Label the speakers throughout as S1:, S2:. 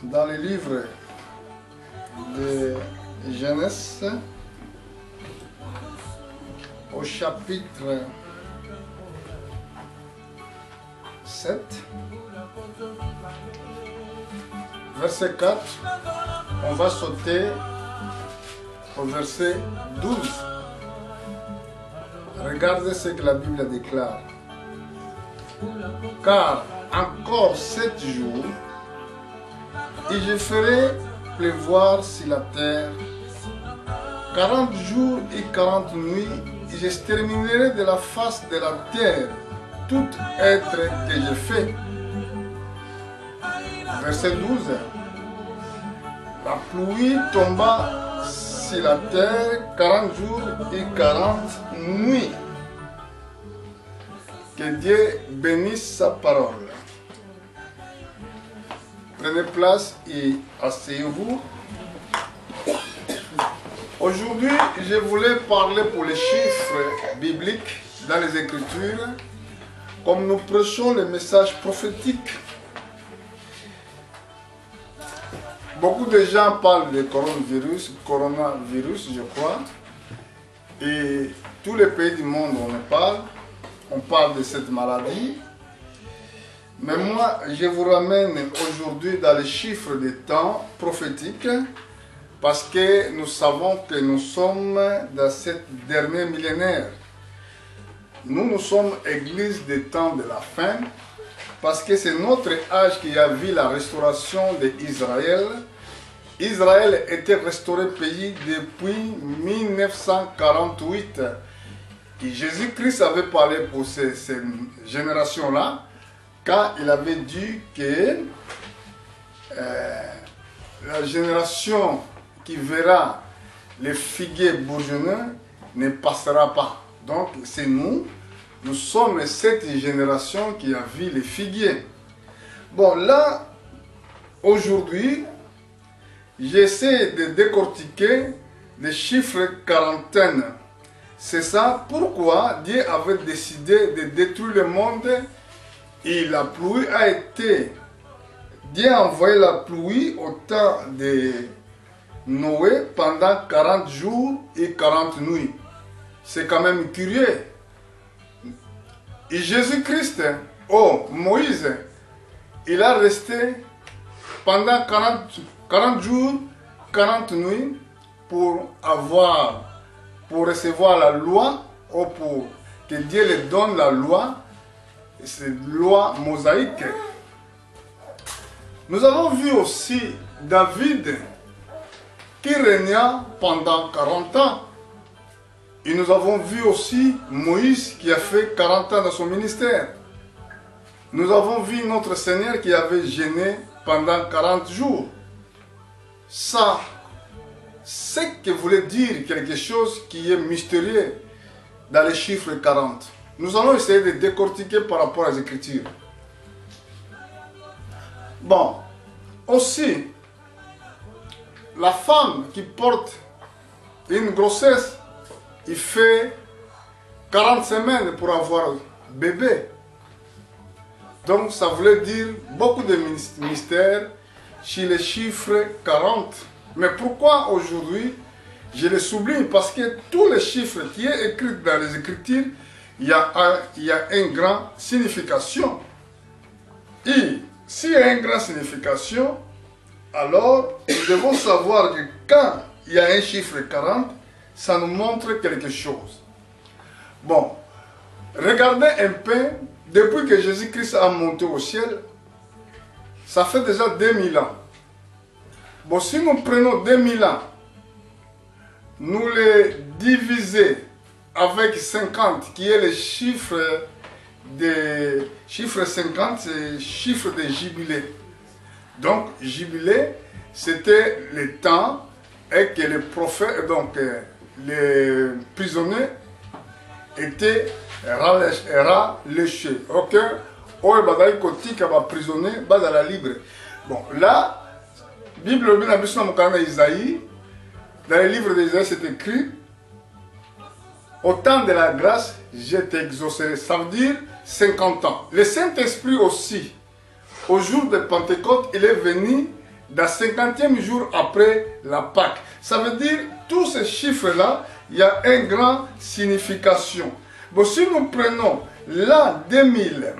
S1: dans le livre de Genèse, au chapitre 7, verset 4, on va sauter au verset 12. Regardez ce que la Bible déclare. Car encore 7 jours, et je ferai pleuvoir sur la terre 40 jours et 40 nuits, et j'exterminerai de la face de la terre tout être que je fais. Verset 12. La pluie tomba sur la terre 40 jours et 40 nuits. Que Dieu bénisse sa parole. Prenez place et asseyez-vous. Aujourd'hui, je voulais parler pour les chiffres bibliques dans les Écritures, comme nous prêchons le message prophétique. Beaucoup de gens parlent de coronavirus, je crois, et tous les pays du monde on parle de cette maladie. Mais moi, je vous ramène aujourd'hui dans les chiffres des temps prophétiques, parce que nous savons que nous sommes dans cette dernier millénaire. Nous sommes Église des temps de la fin, parce que c'est notre âge qui a vu la restauration d'Israël. Israël était restauré pays depuis 1948. Et Jésus-Christ avait parlé pour ces générations-là, quand il avait dit que la génération qui verra les figuiers bourgeonnants ne passera pas. Donc c'est nous sommes cette génération qui a vu les figuiers. Bon, là, aujourd'hui, j'essaie de décortiquer les chiffres quarantaine. C'est ça pourquoi Dieu avait décidé de détruire le monde et la pluie a été... Dieu a envoyé la pluie au temps de Noé pendant 40 jours et 40 nuits. C'est quand même curieux. Et Jésus-Christ, Moïse, il a resté pendant 40 jours, 40 nuits pour recevoir la loi, ou pour que Dieu lui donne la loi, cette loi mosaïque. Nous avons vu aussi David qui régna pendant 40 ans. Et nous avons vu aussi Moïse qui a fait 40 ans dans son ministère. Nous avons vu notre Seigneur qui avait jeûné pendant 40 jours. Ça, c'est que voulait dire quelque chose qui est mystérieux dans les chiffres 40. Nous allons essayer de décortiquer par rapport aux Écritures. Bon, aussi, la femme qui porte une grossesse, il fait 40 semaines pour avoir bébé. Donc ça voulait dire beaucoup de mystères chez les chiffres 40. Mais pourquoi aujourd'hui je les souligne? Parce que tous les chiffres qui sont écrits dans les Écritures, il y a une grande signification. Et s'il y a une grande signification, alors nous devons savoir que quand il y a un chiffre 40, ça nous montre quelque chose. Bon, regardez un peu, depuis que Jésus-Christ a monté au ciel, ça fait déjà 2000 ans. Bon, si nous prenons 2000 ans, nous les divisons avec 50, qui est le chiffre 50, c'est le chiffre de jubilé. Donc, jubilé, c'était le temps et que les prophètes, donc les prisonniers étaient relâchés. Ok? Prisonniers, libre. Bon, là, Bible dans le livre d'Isaïe, c'est écrit: au temps de la grâce, je t'exaucerai. Ça veut dire 50 ans. Le Saint-Esprit aussi, au jour de Pentecôte, il est venu dans 50e jour après la Pâque. Ça veut dire, tous ces chiffres-là, il y a une grande signification. Bon, si nous prenons l'an 2000,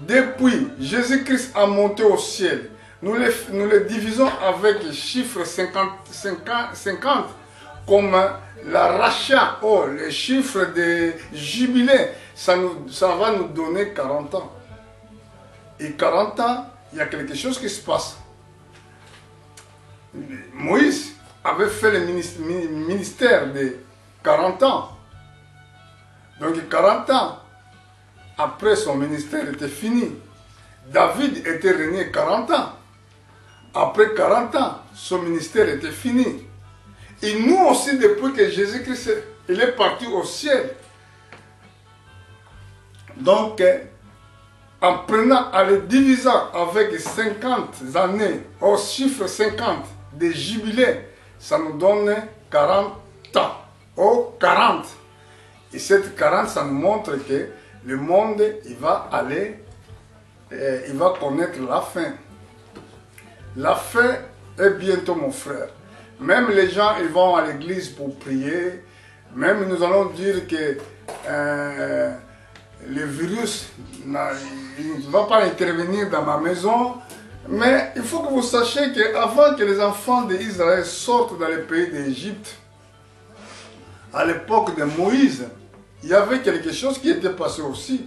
S1: depuis Jésus-Christ a monté au ciel, nous les divisons avec le chiffre 50 comme la rachat, le chiffre de jubilé, ça va nous donner 40 ans. Et 40 ans, il y a quelque chose qui se passe. Moïse avait fait le ministère de 40 ans. Donc 40 ans, après son ministère était fini. David était régné 40 ans. Après 40 ans, son ministère était fini. Et nous aussi, depuis que Jésus-Christ est parti au ciel. Donc, en prenant, en le divisant avec 50 années, au chiffre 50 des jubilés, ça nous donne 40 ans. Au 40. Et cette 40, ça nous montre que le monde, il va connaître la fin. La fin est bientôt, mon frère. Même les gens, ils vont à l'église pour prier. Même nous allons dire que le virus il ne va pas intervenir dans ma maison. Mais il faut que vous sachiez qu'avant que les enfants d'Israël sortent dans le pays d'Égypte, à l'époque de Moïse, il y avait quelque chose qui était passé aussi.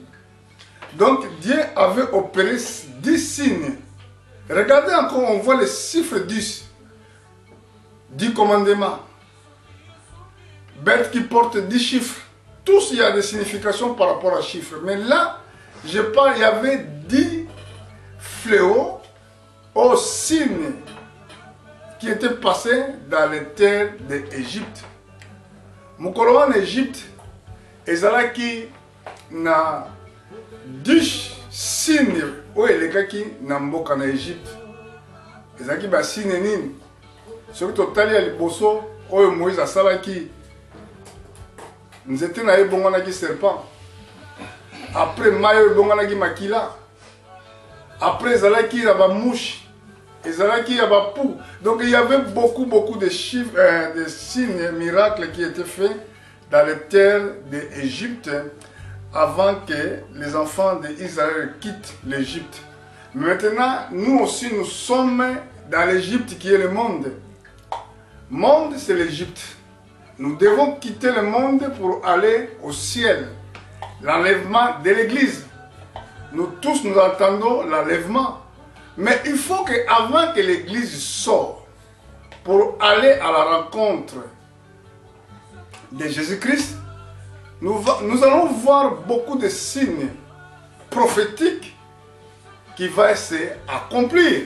S1: Donc Dieu avait opéré 10 signes. Regardez encore, on voit le chiffre 10 du commandement. Bête qui porte 10 chiffres. Tous, il y a des significations par rapport à chiffres. Mais là, je parle, il y avait 10 fléaux aux signes qui étaient passés dans les terres d'Égypte. Mukolo en Égypte, ezalaki na 10 signes oyo elekaki na mboka na Égypte. Ezalaki ba signe nini? Soki totali ya liboso oyo Moïse asalaki, nzete na ye ebonganaki serpent. Après mai oyo ebonganaki makila. Après ezalaki na ba mouche. Ezalaki ya ba pou. Donc il y avait beaucoup de chiffres, de signes, miracles qui étaient faits dans les terres d'Égypte avant que les enfants d'Israël quittent l'Égypte. Maintenant, nous aussi, nous sommes dans l'Égypte qui est le monde. Le monde, c'est l'Égypte. Nous devons quitter le monde pour aller au ciel. L'enlèvement de l'Église. Nous tous, nous attendons l'enlèvement. Mais il faut qu'avant que l'Église sorte, pour aller à la rencontre de Jésus-Christ, nous allons voir beaucoup de signes prophétiques qui vont s'accomplir.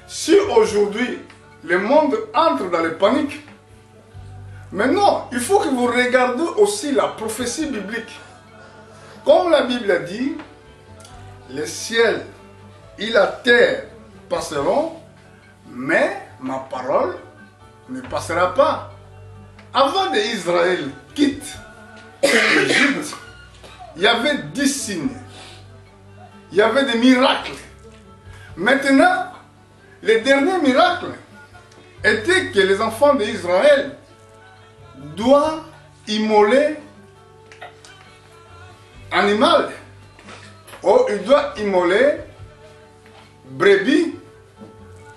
S1: Si aujourd'hui le monde entre dans la panique, mais non, il faut que vous regardiez aussi la prophétie biblique. Comme la Bible a dit, le ciel et la terre passeront, mais ma parole ne passera pas. Avant qu'Israël quitte l'Égypte, il y avait 10 signes. Il y avait des miracles. Maintenant, le dernier miracle était que les enfants d'Israël doivent immoler animal. Ou ils doivent immoler brebis.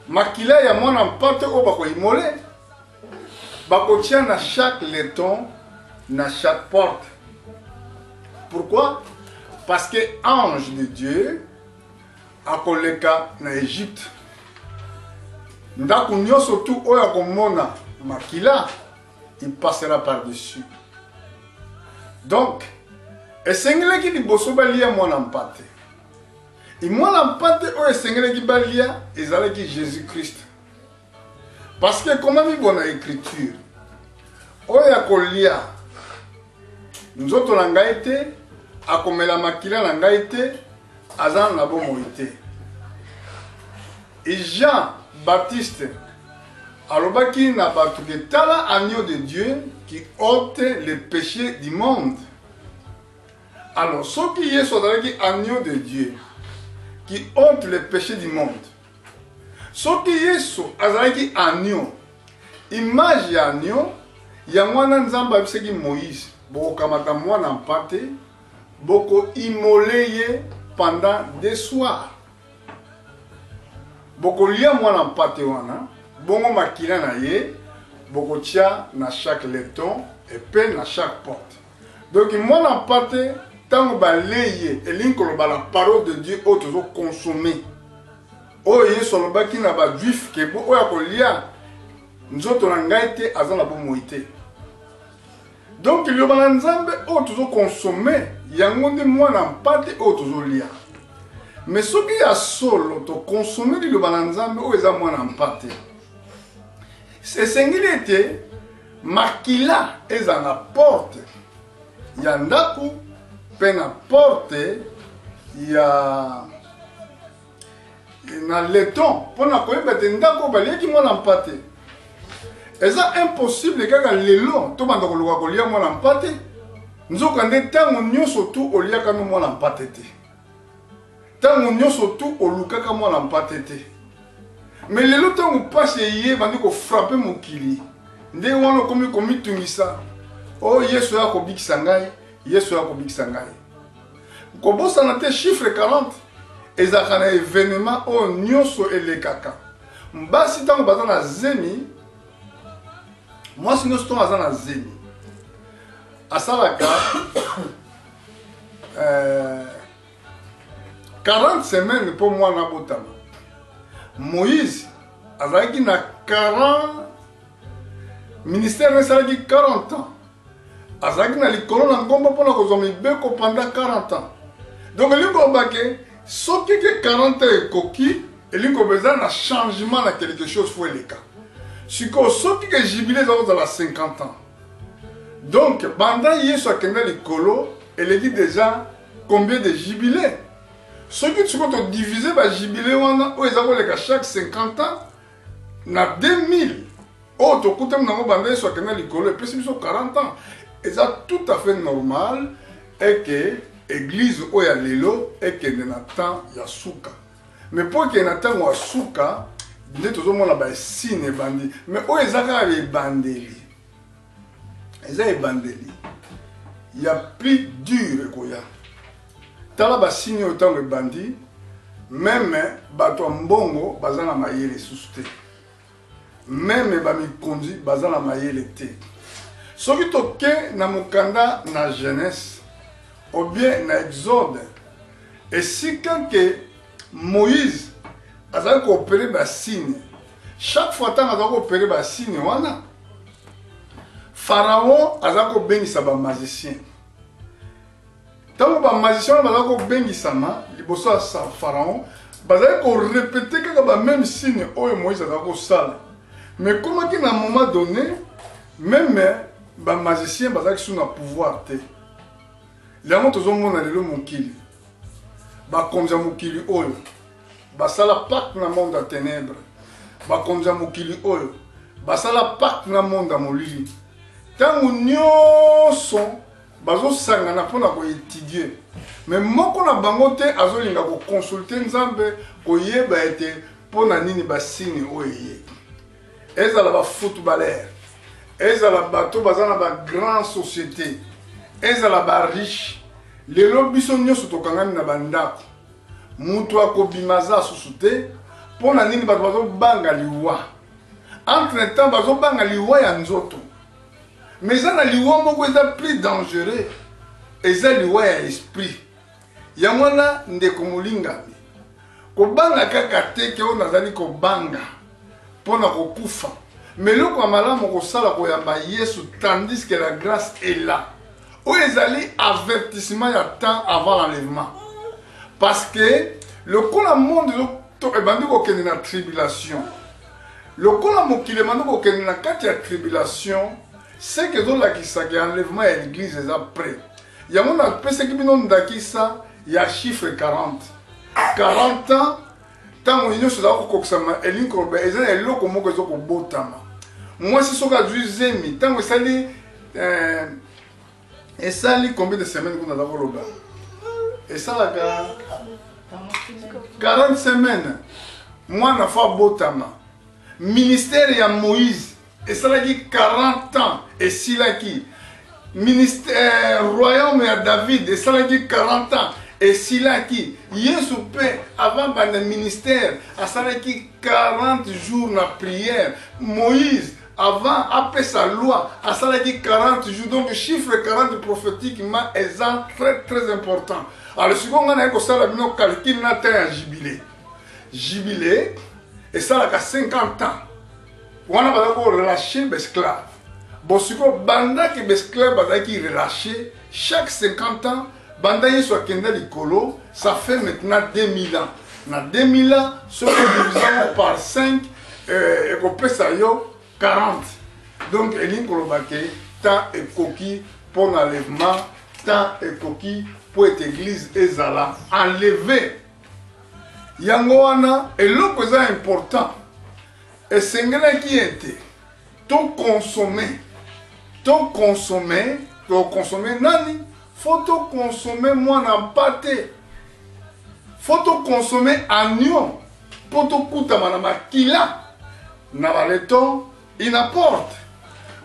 S1: Makila ya mwana mpate o bako immoler. Bako tient à chaque laiton, à chaque porte. Pourquoi? Parce que l'ange de Dieu a koleka na Égypte. Ndaku nyoso tu oya komona makila, il passera par-dessus. Donc, esengele ki liboso balia mwana mpate. Et mwana mpate oyo esengele ki balia ezalaki Jésus-Christ. Parce que comme on a écriture, oya kolia nzoto na ngai te, akomela makila na ngai te, azan na bomoi te. Et Jean-Baptiste alobaki na batu ke tala agneau de Dieu qui ôte les péchés du monde. Alors, ce qui est agneau de Dieu qui ôte les péchés du monde, soki Yesu azalaki agneau image ya agneau ya mwana nzambe abisaki Moïse bokokamata mwana mpate boko immolé ye pendant des soirs boko lia mwana mpate wana bongo makila na ye boko tia na chaque laiton et pe na chaque porte. Donc mwana mpate tango baleye elingi koloba la parole de Dieu oyo tozo consommer oyo Yesu alobaki na ba juif ke bo oyo kolia nzoto na ngai te aza na bomoi te. Donc liloba na nzambe oyo tozo consommer yango nde mwana mpate oyo tozo lia. Mais soki ya solo to consommer liloba na nzambe oyo eza mwana mpate esengeli ete makila eza na porte ya ndako pe na porte ya na leton mpona koyeba ete ndako baliaki mwana mpate eza impossible kaka lelo tobanda koluka kolia mwana mpate nzoka nde ntango nyonso tu oliaka no mwana mpate te ntango nyonso tu olukaka mwana mpate te. Mais lelo ntango mpasi eye bandi kofrape mokili nde wana okomi komitungisa o Yesu ya kobikisa ngai Yesu ya kobikisa ngai kobosana te chiffre 40 ezalaka na événement oyo nyonso elekaka mbasi ntango baza na zemi mwasi nyonso ntango aza na zemi asalaka 40 semaines mpo mwana abotama. Moïse azalaki na 40 ministère esalaki 40 ans azalaki na likolo na ngomba mpona kozwa mibeko pendant 40 ans. Donc elingi kobake soki ke 40 ans ekoki elingi kobeza na changement na quelque chose fo eleka sikoyo soki ke jubilé eza kozala 50 ans. Donc banda Yesu akenda likolo eleki déjà combien de jubilé. Ce qui tu peux diviser par jubilé wana o eza koleka chaque 50 ans na 2000 o to kutem na banda Yesu akenda likolo et puis biso 40 ans et ça tout à fait normal et que église o ya lelo et que na temps ya suka mais pour que na temps ya suka nde tozomona ba signe bandi mais o ezaka ba bandeli eza ebandeli ya plus dur koya tala ba signe autant le bandi même bato mbongo bazana mayele suste même ba mikondi bazana mayele te soki toke na mukanda na jeunesse ou bien na exode et si quand que Moïse azali ko opérer ba signe chaque fois tant azali ko opérer ba signe wana Pharaon azali ko bengisa ba magicien. Tant que les magiciens ont bengisama, liboso ya Pharaon, bazali ko répéter kaka ba même signe oyo Moïse azali ko sala. Mais comment qu'à un moment donné, même ba magicien bazali sous na pouvoir te. Yango tozomona lelo mokili. Ba konza mokili oyo. Ba sala pacte na monde ya ténèbres. Ba konza mokili oyo. Ba sala pacte na monde ya molili. Tango nyonso bazo sangana pona ko étudier mais moko na bango te azolinga ko consulter nzambe ko yeba ete pona nini ba signe oye ezala ba footballeur ezala bato bazana ba grande société ezala ba riche lelo biso nyonso tokangani na bandako mutu akobimaza susute pona nini bato bazo banga liwa entre temps bazo banga liwa ya nzoto. Mais ça na liwa moko eza plus dangereux eza liwa ya esprit ya mwana ndeko molingami kobanga kaka te ke ona zali kobanga pona kokufa mais loko malamu kosala koyamba Yesu tandis que la grâce est là o ezali avertissement ya temps avant l'enlèvement parce que le kola monde to ebandi kokende na tribulation le kola mokile mando kokende na kati ya tribulation. C'est que la qui s'est enlèvement à l'église est prêt. Il y a mon appel qui bino ndakisa il y a chiffre 40. 40 ans tant on y a ko ksama elinko ba eza eloko moko zo ko botama. Moi si soka duzemi tant que sali et sali combien de semaines qu'on a dans le et ça la 40 semaines. mwana fa botama ministère ya Moïse esalaki 40 ans esilaki ministère royaume ya David esalaki 40 ans esilaki Yesu pe avant bana ministère asalaki 40 jours na prière. Moïse avant après sa loi asalaki 40 jours. Donc le chiffre 40 prophétiquement est très important. Alors si on a un calcul na un jubilé et ça a 50 ans on a relâché l'esclave. Bon si on banda que l'esclave a qui relâché chaque 50 ans banda yesu akenda likolo, ça fait maintenant 2000 ans. Na 2000 ans ce que divisons par 5 et qu'on peut ça yo 40. Donc elin kolobake temps et coquille pour l'enlèvement, temps et coquille pour être église ezala enlevé. Yango wana eloko eza important esengela qui était to consommer nani faut to consommer moi na pâté, faut to consommer agneau pour to kuta na makila na baleton il apporte.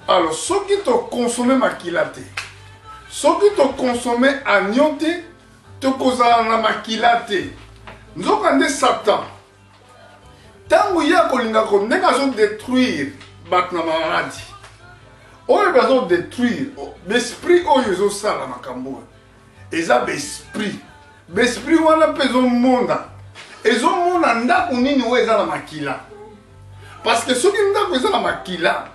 S1: Alors ce qui to consommer makila te, ce qui to consommer agneau te to kozala na makila te. Nzokande Satan tango ya kolinga ko ndenge azo détruire bato na maladi oyo bazo détruire l'esprit oyo ezosala makambo eza besprit wana mpe ezomona ndako nini oyo eza na makila parce que soki ndako eza na makila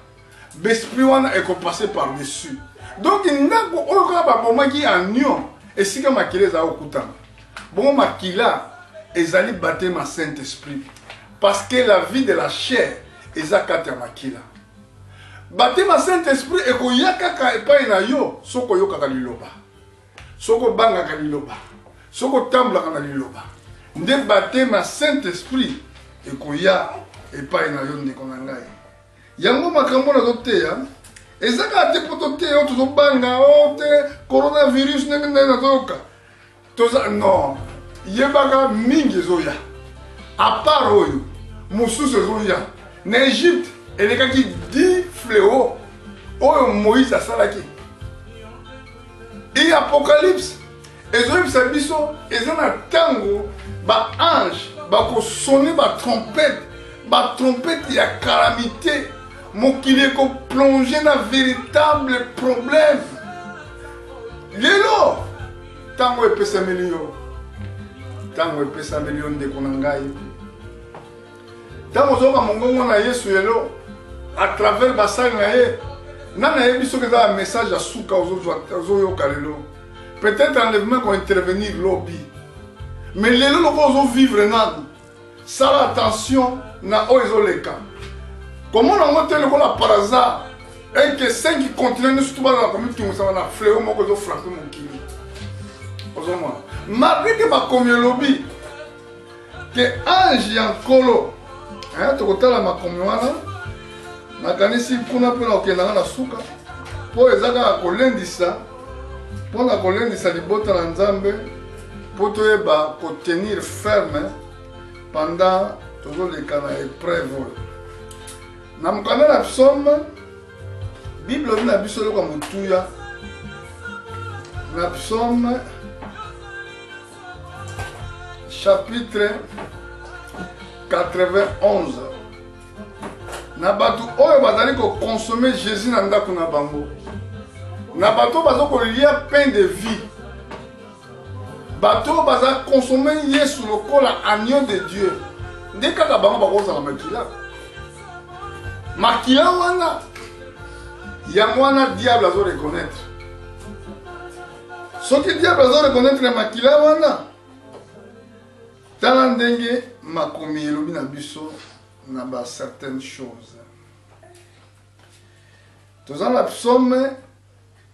S1: besprit wana ekopase par dessus. Donc ndako oyo kaka babomaki agneau esika makila eza okutana bongo makila ezali baptême à Saint-Esprit parce que la vie de la chair ezakati ya makila. Baptême à Saint-Esprit ekoya kaka epai na yo soko yokaka liloba, soko bangaka liloba, soko tamblaka na liloba. Nde baptême à Saint-Esprit ekoya epai na yo ndeko na ngai. Yango makambo na zoteya ezaka te poto te yo tozobanga o te coronavirus ndenge na zoka toza non yebaka mingi ezoya à part oyo mosusu ezoya na Égypte elekaki 10 fléaux oyo Moïse asalaki et Apocalypse ezoyebisa biso eza na ntango baange bakosone batrompete ya calamité mokili ekoplonge na véritable problème. Lelo ntango epesameli yo ndeko na ngai ntango ozoyoka mongongo na Yesu lelo à travers basali na ye nana yebi soki eza ba message ya suka ozoyoka lelo peut-être enlèvement ko intervenir lobi mais lelo loko ozovivre nani sala attention na oyo ezoleka komona yango te lokola par hasard et que 5 continents nyonso to bazala komitungisa na fléau moko ezofrape mokili ozomona malgré que bakomi elobi ke ange ya nkolo tokotala makomi wana nakanisi kuna mpe na okendanga na suka mpo eza kaka kolendisa mpona kolendisa libota na Nzambe mpo toyeba kotenir ferme pendant tozoleka na épreuve oyo na mokanda na psaume bible obi na biso loka motuya na psaume chapitre 91 na bato oyo bazali kokonsome Jésus na ndako na bango na bato bazo kolia pain de vie bato baza consommer Yesu lokola agneau de Dieu nde kaka bango bakozala makila wana yango wana diable azo reconnaître soki diable azo reconnaître na makila wana tala ndenge makomi elobi na biso na ba certaines choses. Toza na psaume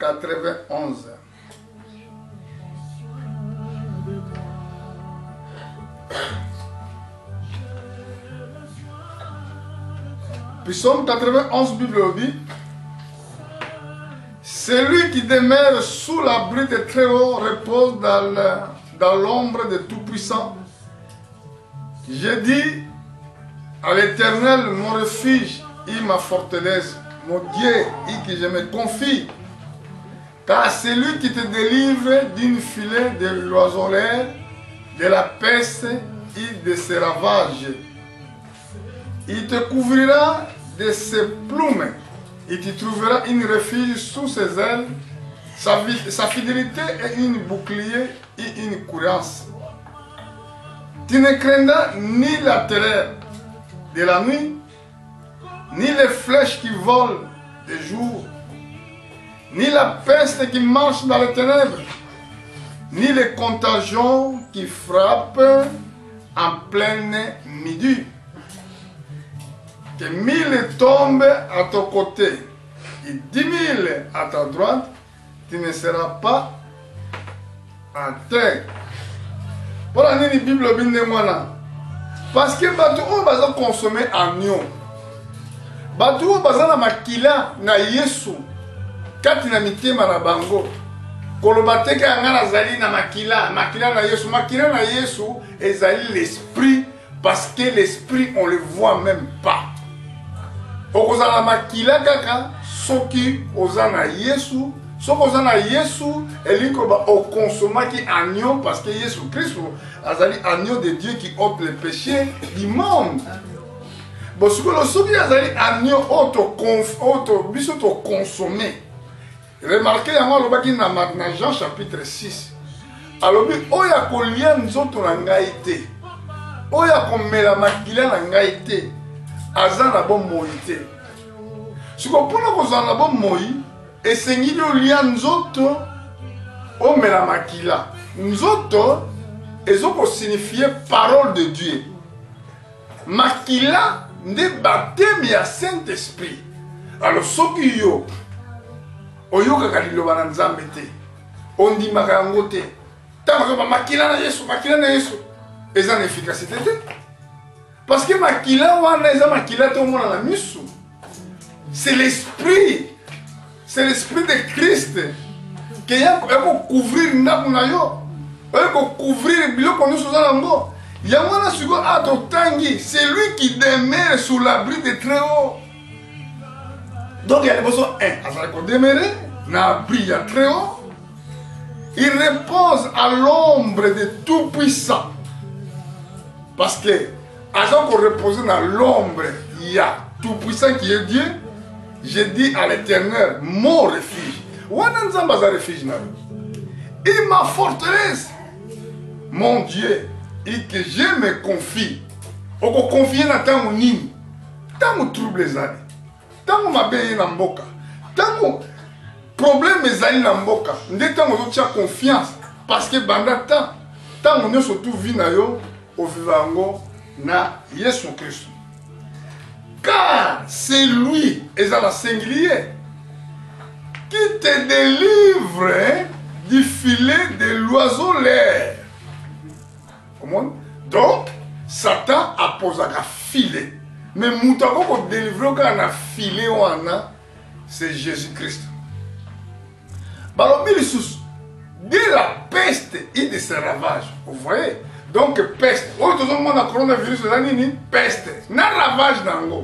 S1: 91 Psaume 91 Bible dit: celui qui demeure sous l'abri de très haut repose dans l'ombre de Tout-Puissant. Je dis à l'Éternel, mon refuge et ma forteresse, mon Dieu, et que je me confie. Car c'est lui qui te délivre d'une filet de l'oiseleur, de la peste et de ses ravages. Il te couvrira de ses plumes et tu trouveras une refuge sous ses ailes. Sa fidélité est une bouclier et une courasse. Tu ne craindras ni la terreur de la nuit, ni les flèches qui volent de jour, ni la peste qui marche dans les ténèbres, ni les contagions qui frappent en pleine midi. Que 1000 tombent à ton côté et 10 000 à ta droite, tu ne seras pas en terre. Voilà la Bible bindemwana. Parce que batu on va consommer agneau. Batu on va makila na Yesu. Kati na mitema na bango. Kolobateka ngana zali na makila na Yesu. Makila na Yesu ezali l'esprit parce que l'esprit on le voit même pas. Okozala makila kaka soki ozana Yesu. Soki ozana Yesu eliko ba o consomaki agneau parce que Yesu Christ azali agneau de Dieu qui ôte le péché du monde. Bon soki azali agneau auto biso to consommer. Remarquez yango lobaki na Jean chapitre 6. Alobi oya kolia nzoto na ngai te. Oya komela makila na ngai te. Azana bon moi te. Siko pona kozana bon moi esengili olia nzoto omela makila. Nzoto ezoko signifie parole de Dieu. Makila nde baptême ya Saint-Esprit. Alors soki yo oyokaka liloba na Nzambe te, ondimaka yango te, tango makila na Yesu eza na efficacité te. Parce que makila wana eza makila te omona na misu. C'est l'esprit de Christ qui a couvrir ndako na yo, couvrir biloko nyonso za nango. Yango na siko atotangi, c'est lui qui demeure sous l'abri de très haut. Donc il y a besoin de demeurer dans l'abri de très haut. Il repose à l'ombre de tout puissant. Parce que avant qu'on repose dans l'ombre, il y a tout puissant qui est Dieu. Je dis à l'Éternel, mon refuge. Wana nzamba za refuge na. Et ma forteresse, mon Dieu, et que je me confie. Oko confie na tango nini? Tango trouble ezali. Tango mabeye na mboka. Tango problème ezali na mboka. Nde tango zo tia confiance parce que banda tango nyo surtout vi na yo o vivango na Yesu Christ. Car c'est lui, et ça la singulier, qui te délivre du filet de l'oiseau l'air. Donc, Satan a posé un filet. Mais moutako ko délivrer quand un filet wana, c'est Jésus-Christ. Balobi lisusu, de la peste et de ses ravages. Vous voyez? Donc peste. Oh, tout le monde a coronavirus, c'est nini? Peste. Na ravage nango.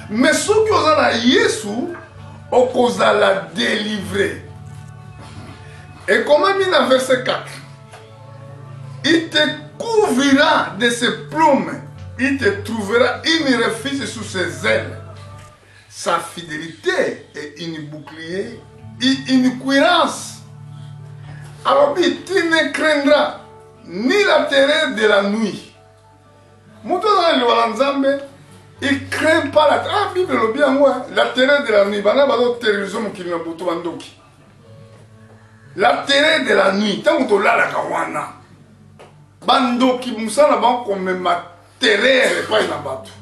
S1: Mais ceux qui ont la Yesu, on la délivrer. Et comment il dans verset 4? Il te couvrira de ses plumes. Il te trouvera une refuge sous ses ailes. Sa fidélité est une bouclier et une cuirasse. Alors tu ne craindras ni la terreur de la nuit. Mouton dans le Nzambe, il craint pas la terreur. Ah, Bible le bien moi, la terreur de la nuit. Bana bazo terrorisme qui n'a pas bandoki. La terreur de la nuit. Tant que tu l'as la kawana. Bandoki musala ban comme ma terreur pas na batu.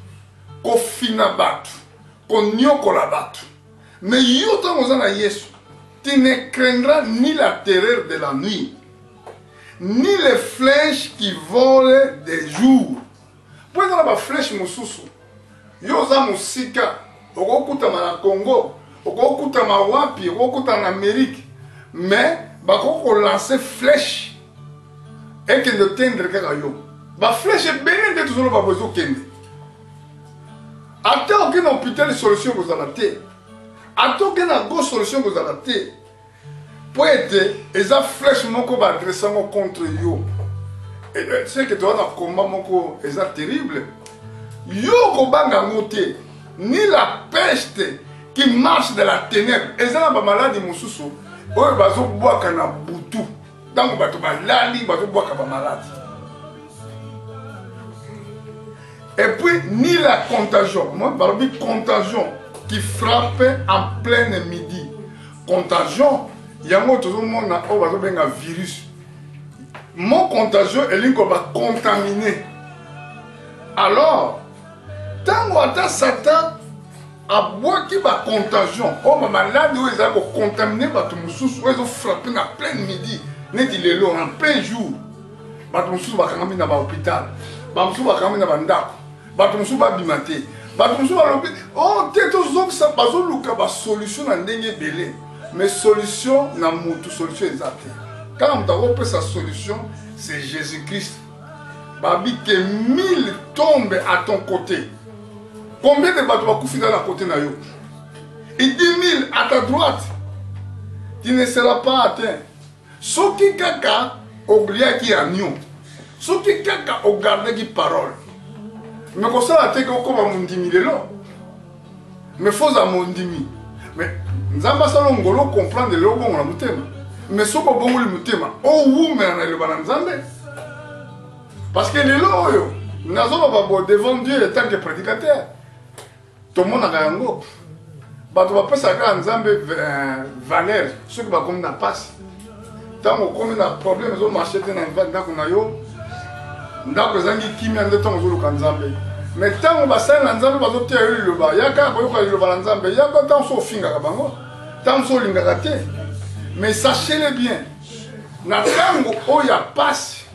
S1: Ko fina batu. Ko nyoko la batu. Mais yo tant que na Yesu, tu ne craindras ni la terreur de la nuit, ni les flèches qui volent des jours. Pour exemple, la flèche mususu. Yo za musika. Okokuta na Congo. Okokuta na wapi. Okokuta na Amérique. Mais, bako lancer flèche. Et que de tendre kaka yo. Ba flèche est bien de tout le monde besoin kende. ata aucune hôpital solution vous en avez. Ata aucune grosse solution vous en avez. Pour être, ils ont flèche moko va adresser contre yo. Et c'est que tu as un combat moko, ils sont terrible. Yo kobanga ngote, ni la peste qui marche de la ténèbre. Ils ont une maladie mususu. Oyo bazo boaka na butu. Tango bato balali bazo boaka ba maladie. Et puis, ni la contagion. Moi, je parle de contagion qui frappe en plein midi. Contagion, il y a tout le monde qui a un virus. Mon contagion, elle va contaminer. Alors, tant que Satan a boit qui va contagion, ma malade, ils vont contaminer, ils vont frapper en plein midi. En plein jour. Ils vont frapper dans l'hôpital. Ils vont frapper dans l'hôpital. Bato musu ba bimate bato musu ba lobi oh teto zok sa bazo luka ba solution na ndenge belé mais solution na mutu solution exacte quand on t'a sa solution c'est Jésus-Christ babi que 1000 tombent à ton côté combien de bato ba kufi dans la côté na yo et 10 000 à ta droite tu ne seras pas atteint soki kaka oglia ki agneau soki kaka o garder qui parole. Mais comme ça, tu es comme un mondimi. Mais il faut un mondimi. Mais nous avons besoin de comprendre le bon la mutema. Mais ce qu'on bon le mutema, oh oui, mais on a le balanzambe. Parce que les lois, nous avons pas devant Dieu en tant que prédicateur. Tout le monde a gagné. Bah tu vas pas ça quand nzambe valeur, ce qui va comme na passe. Tant qu'on a un problème, nous avons acheté dans vente qu'on a yo. Ndako zangi kimia ndeto ngolo kanzambe mais tango basala nzambe bazotia yo liloba yaka boyoka liloba nzambe yaka tango so finga ka bango tango so linga te mais sachez-le bien na tango oya passe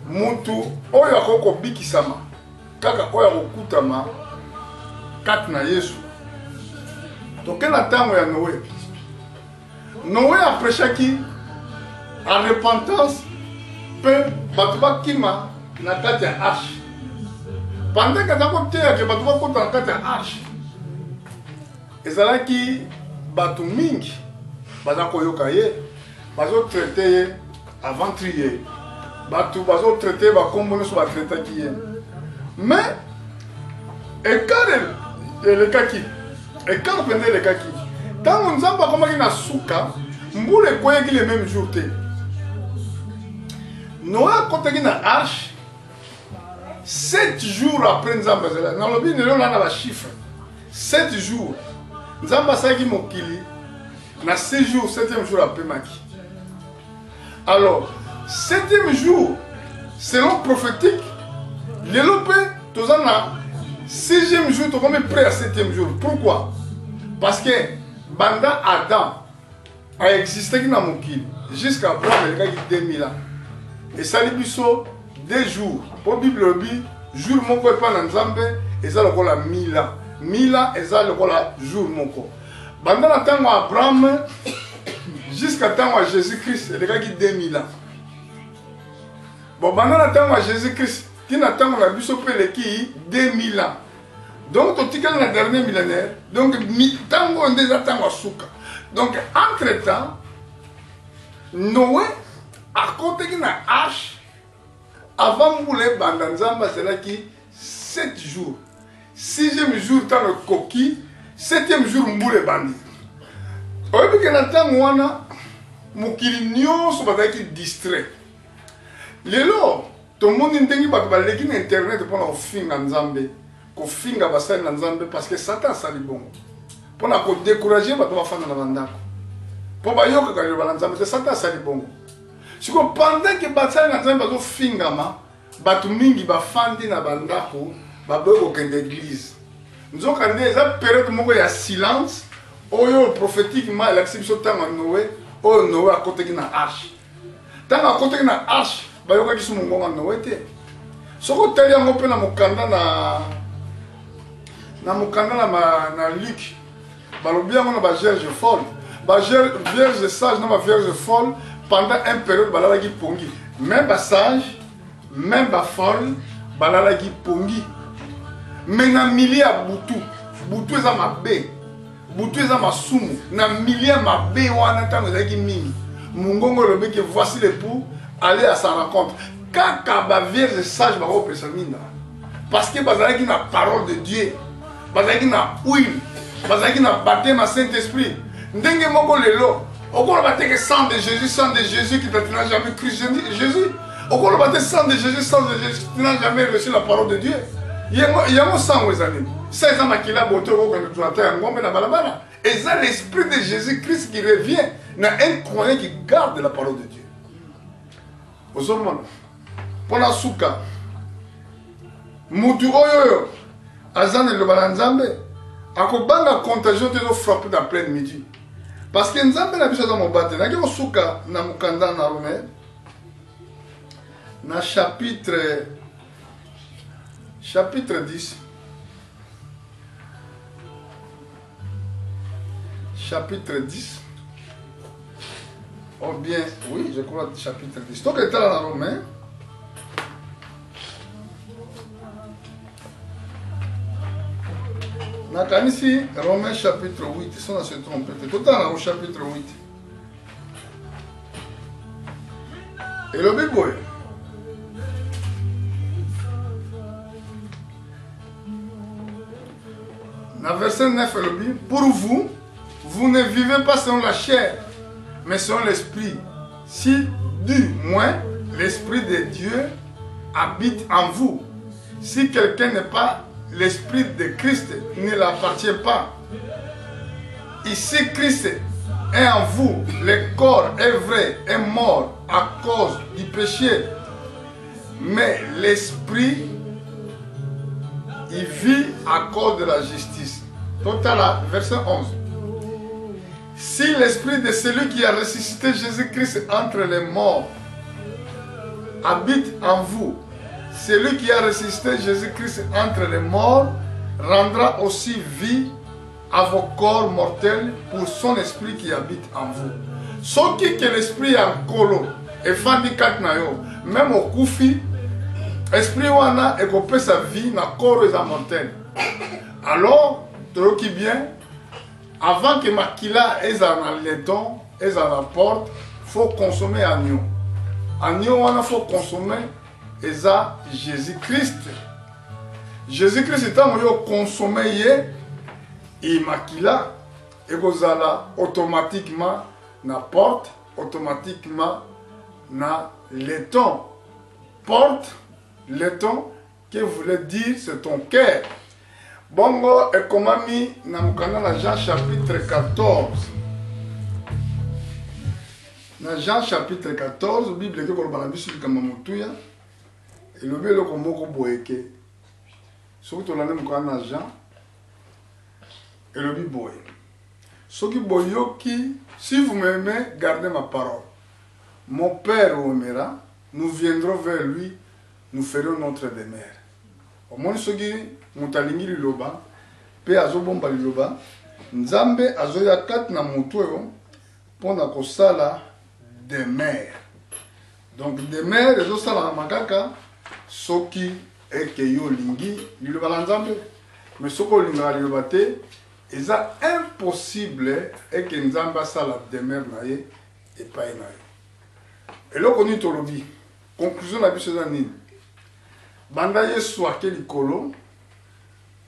S1: mutu oya koko bikisama kaka oya kokutama kati na Yesu toke na tango ya Noé a prêché qui en repentance peu batuba kima na kati ya arche pendant que tako teya ke batuba kota na kati ya arche ezalaki batu mingi baza koyoka ye bazo traité ye avant trier batu bazo traité bakombo nyonso batraitaki ye mais ekare elekaki ekare pende elekaki ntango nzambe akomaki na suka mbula ekoyeki le même jour te Noé a côté na arche 7 jours après Nzamba zela na lobi ne lona na ba chiffre 7 jours Nzamba saki mokili na 6 jours 7e jour après maki. Alors 7e jour selon prophétique les lopé tozana 6e jour to comme prêt à 7e jour. Pourquoi? Parce que banda Adam a existé na mokili jusqu'à Abraham il y a 2000 ans. Et ça lui biso 2 jours. Pour la Bible, jour moko et pas dans Nzambe, et ça le cola 1000 ans. 1000 ans, et ça le cola jour moko. Pendant le temps d'Abraham, jusqu'à temps de Jésus-Christ, il y a 2000 ans. Bon, pendant le temps de Jésus-Christ, il y a temps de biso qui 2000 ans. Donc, tu as le dernier millénaire, donc, temps on déjà temps à souka. Donc, entre-temps, Noé, à côté de la hache, avant de mouler Bandanzamba, c'est là qui 7 jours. 6e jour, dans le coquille, 7e jour, mouler Bandi. Au lieu que la temps, on mukili nyonso bazaki distrait. Lelo, tout le monde ndenge bato baleki na internet pour na finga Nzambe, ko finga basali na Nzambe parce que Satan sali bongo. Pour na ko décourager bato bafana na bandako. Pour bayoka ka liba na Nzambe, c'est Satan sali bongo. Si ko pendant que basali na Nzambe bazo fingama, bato mingi bafandi na bandako, baboko kende église. Nzoka nde za période moko ya silence, oyo prophétiquement l'exception tanga Noé, oyo Noé a côté na arche. Tanga a côté na arche, bayoka kisu mongonga Noé te. Soko tali yango pe na mokanda na Luc. Balobi yango na ba vierge folle. Ba vierge sage na ba vierge folle pendant une période balalaki pongi. Même ba sage, même ba folle balalaki pongi. Mais na milia ya butu. Butu eza mabe. Butu eza masumu. Na milia mabe wana tango ezaki mingi. Mungongo lobi que voici l'époux, aller à sa rencontre. Kaka ba vierge sage ba opesa minda. Parce que bazalaki na parole de Dieu. Bazalaki na huile. Bazalaki na baptême à Saint-Esprit. Ndenge moko lelo. Okolo bateke sang de Jésus qui n'a jamais cru Jésus. Okolo bateke sang de Jésus qui n'a jamais reçu la parole de Dieu. Il y a un sang aux amis. C'est ça qui l'a boté au balabala. Et c'est l'esprit de Jésus-Christ qui revient dans un croyant qui garde la parole de Dieu. Aux hommes, pour la souka, Moutou Oyo, Azan et le Balanzambe, Akobanga contagion de nous frapper dans plein midi. Parce que Nzambe n'a pas dans mon bâtiment. N'a pas souka na mukanda na Romain. Na chapitre 10. Chapitre 10. Oh bien, oui, je crois chapitre 10. Donc, il était là dans Romain. Dans ici, Romains chapitre 8, ils sont dans ce trompé. Tout le temps au chapitre 8. Et le Bible. Dans verset 9, le Bible. Pour vous, vous ne vivez pas selon la chair, mais selon l'esprit. Si, du moins, l'esprit de Dieu habite en vous. Si quelqu'un n'est pas l'esprit de Christ, ne l'appartient pas. Ici, Christ est en vous. Le corps est vrai, est mort à cause du péché. Mais l'esprit, il vit à cause de la justice. Total, verset 11. Si l'esprit de celui qui a ressuscité Jésus-Christ entre les morts habite en vous, celui qui a ressuscité Jésus-Christ entre les morts rendra aussi vie à vos corps mortels pour son esprit qui habite en vous. Ce qui que l'esprit en colo et fandi katnayo, même au koufi, esprit wana et qu'on peut sa vie na corps et mortel. Alors, tout qui bien. Avant que Makila ait un laiton, ait un porte, il faut consommer agneau. Agneau, il faut consommer Jésus-Christ. Jésus-Christ est en consommer et Makila, et vous allez automatiquement na porte, automatiquement na laiton. Porte, laiton, que voulait dire c'est ton cœur. Bongo et komami na mukanda na Jean chapitre 14. Na Jean chapitre 14, Bible ke kolobana biso likamba motuya. Et le belo komoko boyeke. Soki tolande mukanda na Jean. Et le biboye. Soki boyoki, si vous m'aimez, gardez ma parole. Mon Père vous aimera, nous viendrons vers lui, nous ferons notre demeure. Au moins soki mutalingi liloba pe azobomba liloba nzambe azoya kati na moto oyo pona kosala demeure. Donc demeure ezosala makaka soki eke yo lingi liloba la nzambe, mais soko linga liloba te eza impossible eke nzambe asala demeure na ye epai na ye. Eloko ni tolobi conclusion na biso eza nini? Banda Yesu ake likolo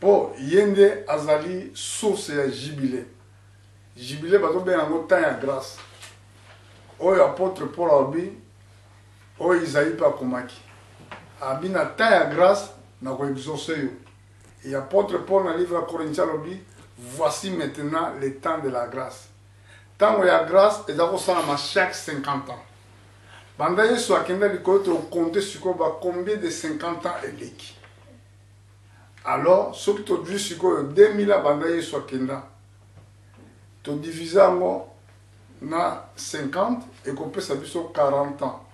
S1: po yende azali source ya jibile. Jibile bato ben yango temps ya grâce. Oyo apôtre Paul abi oyo Isaïe pa komaki. Abi na temps ya grâce na ko exaucer yo. Et apôtre Paul na livre à Corinthiens abi voici maintenant le temps de la grâce. Temps ya grâce ezako sala chaque 50 ans. Banda Yesu akenda likolo to compter sur combien de 50 ans eleki. Alors, ce que tu dis sur 2000 ans banda Yesu akenda. Tu divises na 50 et qu'on peut s'habiller sur 40 ans.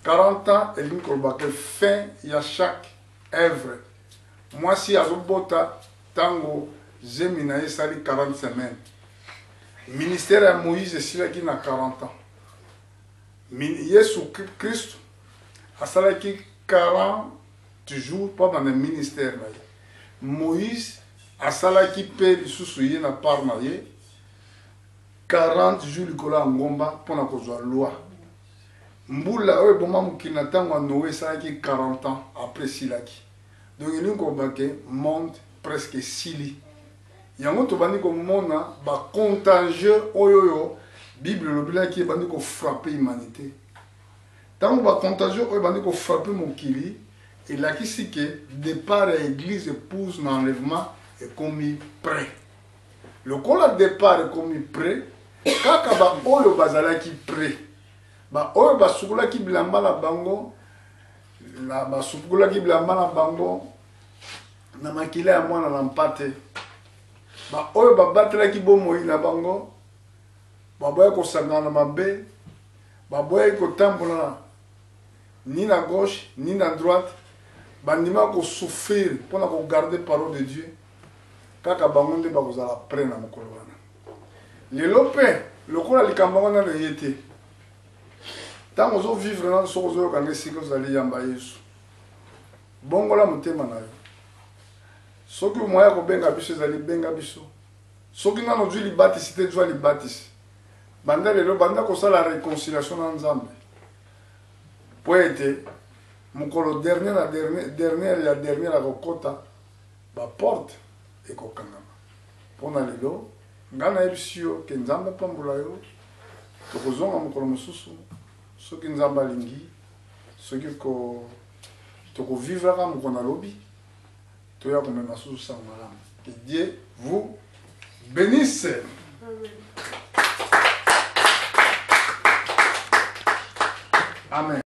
S1: 40 ans et l'une qu'on va fin il y a chaque œuvre. Moi si azobota tango Zemina sali 40 semaines. Ministère à Moïse c'est qui na 40 ans. Yesu Christ a salaki 40 jours pendant le ministère. Moïse asalaki pe lisusu ye na part na ye 40 jours likolo ya ngomba mpona kozwa loi. Mbula oyo eboma mokili na ntango ya Noé esalaki 40 ans après silaki. Donc elingi koloba ke monde presque sili. Yango tobandi komona bacontagieux oyo Bible elobilaki ebandi kofrappe humanité. Ntango bacontagieux oyo ebandi kofrappe mokili elakisi ke départ ya église épouse na enlèvement ekomi prêt. Lokola départ ekomi prêt, kaka ba oyo bazalaki prêt. Ba oyo basukulaki bilamba na bango, la basukulaki bilamba na bango na makila ya mwana na mpate. Ba oyo babatelaki bomoi na bango, baboya kosangana na mabe, baboya kotambola ni na gauche ni na droite, bandima ko souffrir pour na ko garder parole de Dieu. Kaka bango nde bakozala prêt na mokolo wana. Lelo pe lokola likambo wana na yete. Tango zo vivre na so zo kanga siko zali yamba Yesu. Bongola motema na yo. Soki moya ko benga biso zali benga biso. Soki na no juli batisi te jwa li batisi. Banda lelo banda ko sala réconciliation na Nzambe. Poete mokolo dernier la kokota ba porte ekokangama. Pona lelo ngana ebisio ke Nzambe pambula yo. Tokozonga mokolo mosusu. Soki Nzambe alingi, soki toko vivre ka mokona lobi, toya komema susu sa malamu. Que Dieu vous bénisse. Amen.